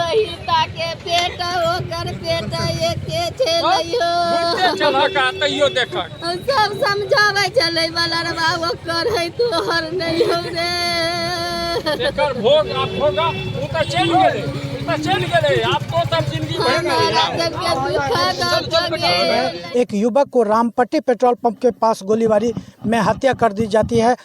नहीं ताके पेट ओकर पेट एके छे लइयो चला का तइयो देखक सब समझावे चले वाला रे बा ओकर है तोहर नहीं हो रे एकर भोग आप भोगा उ त चल गेले आप तो तब जिंदगी भर में। एक युवक को रामपट्टी पेट्रोल पंप के पास गोलीबारी में हत्या कर दी जाती है।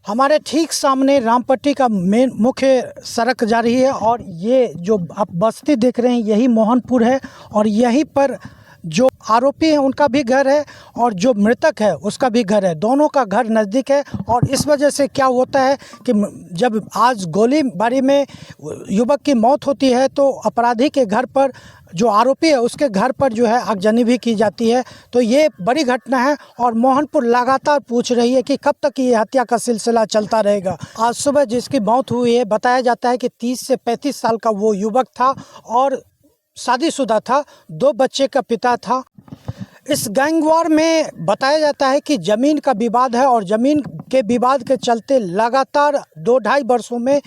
हमारे ठीक सामने रामपट्टी का मेन मुख्य सड़क जा रही है और ये जो आप बस्ती देख रहे हैं यही मोहनपुर है और यहीं पर जो आरोपी है उनका भी घर है और जो मृतक है उसका भी घर है। दोनों का घर नज़दीक है और इस वजह से क्या होता है कि जब आज गोलीबारी में युवक की मौत होती है तो अपराधी के घर पर जो आरोपी है उसके घर पर जो है आगजनी भी की जाती है। तो ये बड़ी घटना है और मोहनपुर लगातार पूछ रही है कि कब तक ये हत्या का सिलसिला चलता रहेगा। आज सुबह जिसकी मौत हुई है बताया जाता है कि 30 से 35 साल का वो युवक था और शादीशुदा था, 2 बच्चे का पिता था। इस गैंगवार में बताया जाता है कि ज़मीन का विवाद है और ज़मीन के विवाद के चलते लगातार 2-2.5 वर्षों में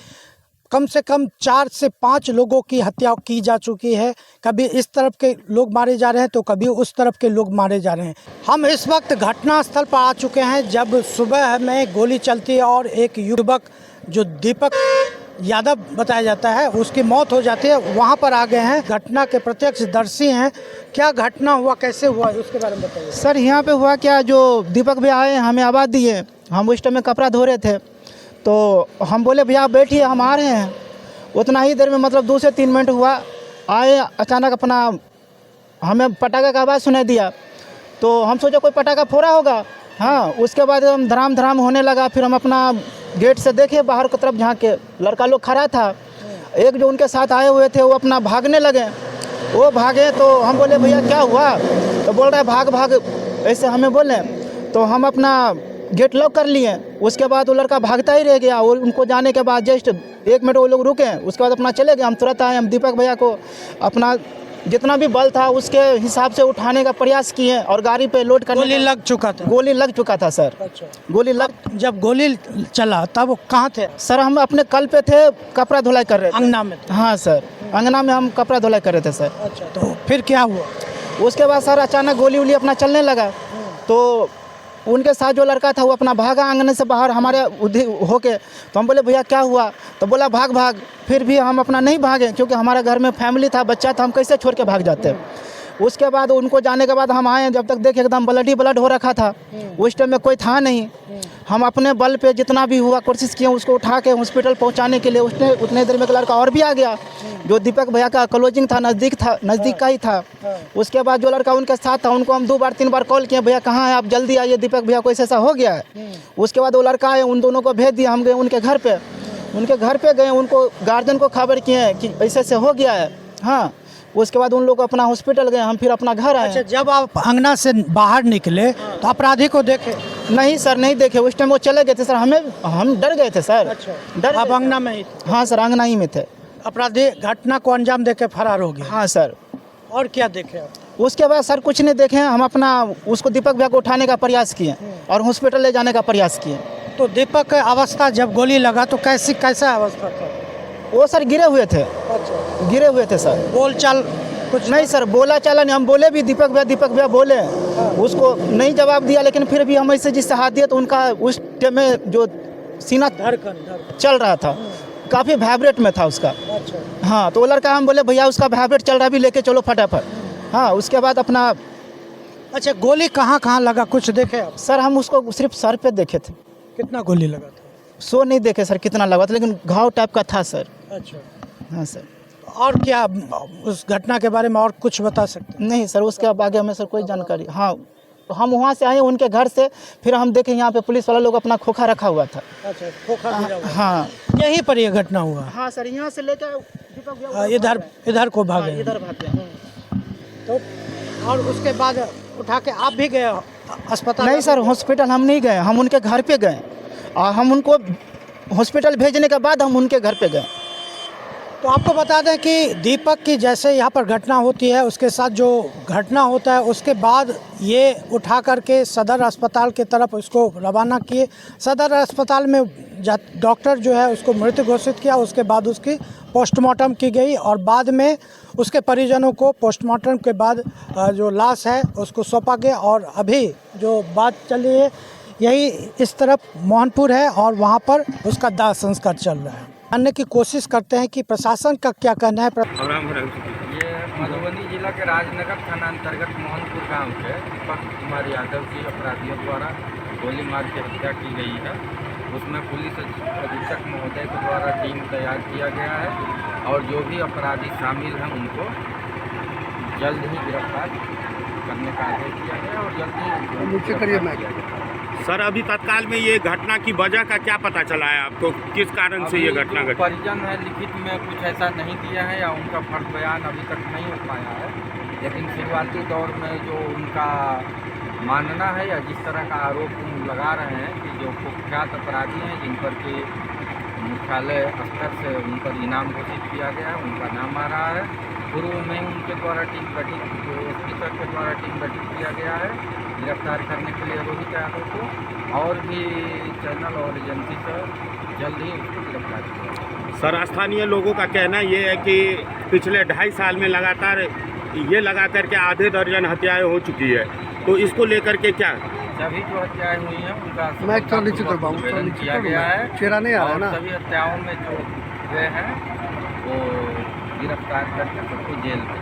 कम से कम 4 से 5 लोगों की हत्या की जा चुकी है। कभी इस तरफ के लोग मारे जा रहे हैं तो कभी उस तरफ के लोग मारे जा रहे हैं। हम इस वक्त घटनास्थल पर आ चुके हैं जब सुबह में गोली चलती है और एक युवक जो दीपक यादव बताया जाता है उसकी मौत हो जाती है। वहाँ पर आ गए हैं, घटना के प्रत्यक्षदर्शी हैं। क्या घटना हुआ, कैसे हुआ, उसके बारे में बताइए। सर यहाँ पे हुआ क्या, जो दीपक भैया आए हमें आवाज़ दिए, हम उस टाइम में कपड़ा धो रहे थे तो हम बोले भैया बैठिए हम आ रहे हैं। उतना ही देर में मतलब 2 से 3 मिनट हुआ, आए अचानक अपना हमें पटाखा का आवाज़ सुनाई दिया तो हम सोचे कोई पटाखा फोड़ा होगा। हाँ, उसके बाद हम धड़ाम होने लगा। फिर हम अपना गेट से देखे बाहर की तरफ जहाँ के लड़का लोग खड़ा था, एक जो उनके साथ आए हुए थे वो अपना भागने लगे। वो भागे तो हम बोले भैया क्या हुआ, तो बोल रहा है भाग ऐसे हमें बोले तो हम अपना गेट लॉक कर लिए। उसके बाद वो लड़का भागता ही रह गया और उनको जाने के बाद जस्ट 1 मिनट वो लोग रुके, उसके बाद अपना चले गए। हम तुरंत आए, हम दीपक भैया को अपना जितना भी बल था उसके हिसाब से उठाने का प्रयास किए और गाड़ी पे लोड करने। गोली लग चुका था? गोली लग चुका था सर। अच्छा। गोली लग, जब गोली चला तब कहाँ थे? सर हम अपने कल पे थे, कपड़ा धुलाई कर रहे थे। अंगना में? हाँ सर, अंगना में हम कपड़ा धुलाई कर रहे थे सर। अच्छा, तो फिर क्या हुआ? उसके बाद सर अचानक गोली अपना चलने लगा तो उनके साथ जो लड़का था वो अपना भागा आंगन से बाहर हमारे होके। तो हम बोले भैया क्या हुआ, तो बोला भाग। फिर भी हम अपना नहीं भागे क्योंकि हमारे घर में फैमिली था, बच्चा था, हम कैसे छोड़ के भाग जाते। उसके बाद उनको जाने के बाद हम आए, जब तक देखे एकदम ब्लड हो रखा था। उस टाइम में कोई था नहीं। हम अपने बल पे जितना भी हुआ कोशिश किए उसको उठा के हॉस्पिटल पहुंचाने के लिए। उतने देर में एक लड़का और भी आ गया जो दीपक भैया का क्लोजिंग था, नज़दीक का ही था। उसके बाद जो लड़का उनके साथ था उनको हम 2-3 बार कॉल किए, भैया कहाँ है आप, जल्दी आइए, दीपक भैया को ऐसा हो गया है। उसके बाद वो लड़का आए, उन दोनों को भेज दिया। हम गए उनके घर पे गए, उनको गार्जियन को खबर किए कि ऐसे हो गया है। हाँ, उसके बाद उन लोग अपना हॉस्पिटल गए, हम फिर अपना घर आए। अच्छा, जब आप अंगना से बाहर निकले तो अपराधी को देखे? नहीं सर, नहीं देखे। उस टाइम वो चले गए थे सर, हम डर गए थे सर। अच्छा, डर आप अंगना में ही थे? हाँ सर, अंगना ही में थे। अपराधी घटना को अंजाम देके फरार हो गया? हाँ सर। और क्या देखे आप? उसके बाद सर कुछ नहीं देखे, हम अपना उसको दीपक भैया को उठाने का प्रयास किए और हॉस्पिटल ले जाने का प्रयास किए। तो दीपक की अवस्था जब गोली लगा तो कैसा अवस्था था? वो सर गिरे हुए थे। अच्छा, गिरे हुए थे सर। बोल चाल कुछ नहीं सर, बोला चाला नहीं। हम बोले भी दीपक भैया बोले, उसको नहीं जवाब दिया। लेकिन फिर भी हम ऐसे जिससे हाथ दिए तो उनका उस टाइम में जो सीना धड़कन चल रहा था, काफ़ी वाइब्रेट में था उसका। अच्छा। हाँ, तो वो लड़का हम बोले भैया उसका वाइब्रेट चल रहा, भी लेके चलो फटाफट। हाँ, उसके बाद अपना। अच्छा, गोली कहाँ लगा कुछ देखे आप? सर हम उसको सिर्फ सर पे देखे थे। कितना गोली लगा था? सो नहीं देखे सर कितना लगा था, लेकिन घाव टाइप का था सर। अच्छा। हाँ सर। और क्या उस घटना के बारे में और कुछ बता सकते? नहीं सर, उसके आगे हमें सर कोई जानकारी। हाँ, तो हम वहाँ से आए उनके घर से, फिर हम देखे यहाँ पे पुलिस वाला लोग अपना खोखा रखा हुआ था। अच्छा, खोखा गिरा हुआ। हाँ, यहीं पर ये घटना हुआ? हाँ सर, यहाँ से लेकर इधर को भागे? इधर भागे। तो और उसके बाद उठा के आप भी गए अस्पताल? नहीं सर, हॉस्पिटल हम नहीं गए, हम उनके घर पे गए और हम उनको हॉस्पिटल भेजने के बाद हम उनके घर पे गए। तो आपको बता दें कि दीपक की जैसे यहाँ पर घटना होती है उसके साथ जो घटना होता है उसके बाद ये उठा करके सदर अस्पताल की तरफ उसको रवाना किए। सदर अस्पताल में डॉक्टर जो है उसको मृत घोषित किया, उसके बाद उसकी पोस्टमार्टम की गई और बाद में उसके परिजनों को पोस्टमार्टम के बाद जो लाश है उसको सौंपा गया। और अभी जो बात चल रही है यही इस तरफ मोहनपुर है और वहाँ पर उसका दाह संस्कार चल रहा है। जानने की कोशिश करते हैं कि प्रशासन का क्या कहना है। ये मधुबनी जिला के राजनगर थाना अंतर्गत मोहनपुर गांव के दीपक कुमार यादव की अपराधियों द्वारा गोली मार के हत्या की गई है। उसमें पुलिस अधीक्षक महोदय के द्वारा टीम तैयार किया गया है और जो भी अपराधी शामिल हैं उनको जल्द ही गिरफ्तार करने का आदेश दिया गया और जल्द ही नीचे करिए। सर, अभी तत्काल में ये घटना की वजह का क्या पता चला है आपको? किस कारण से ये घटना घटी? परिजन है लिखित में कुछ ऐसा नहीं दिया है या उनका फर्ज बयान अभी तक नहीं हो पाया है, लेकिन शुरुआती दौर में जो उनका मानना है या जिस तरह का आरोप लगा रहे हैं कि जो कुख्यात अपराधी हैं जिन पर कि मुख्यालय स्तर से उन पर इनाम घोषित किया गया है, उनका नाम आ रहा है। पूर्व में उनके द्वारा टीम गठित एसपी सर के द्वारा टीम गठित किया गया है गिरफ्तार करने के लिए रोहित यादव को, और भी चैनल और एजेंसी से जल्द ही उसको गिरफ्तार किया। सर, स्थानीय लोगों का कहना ये है कि पिछले 2.5 साल में लगातार ये लगा करके आधे दर्जन हत्याएं हो चुकी है, तो इसको लेकर के क्या? सभी जो हत्याएं हुई हैं उनका संवेदन किया गया है और सभी हत्याओं में जो हुए हैं वो गिरफ्तार करके सबको जेल में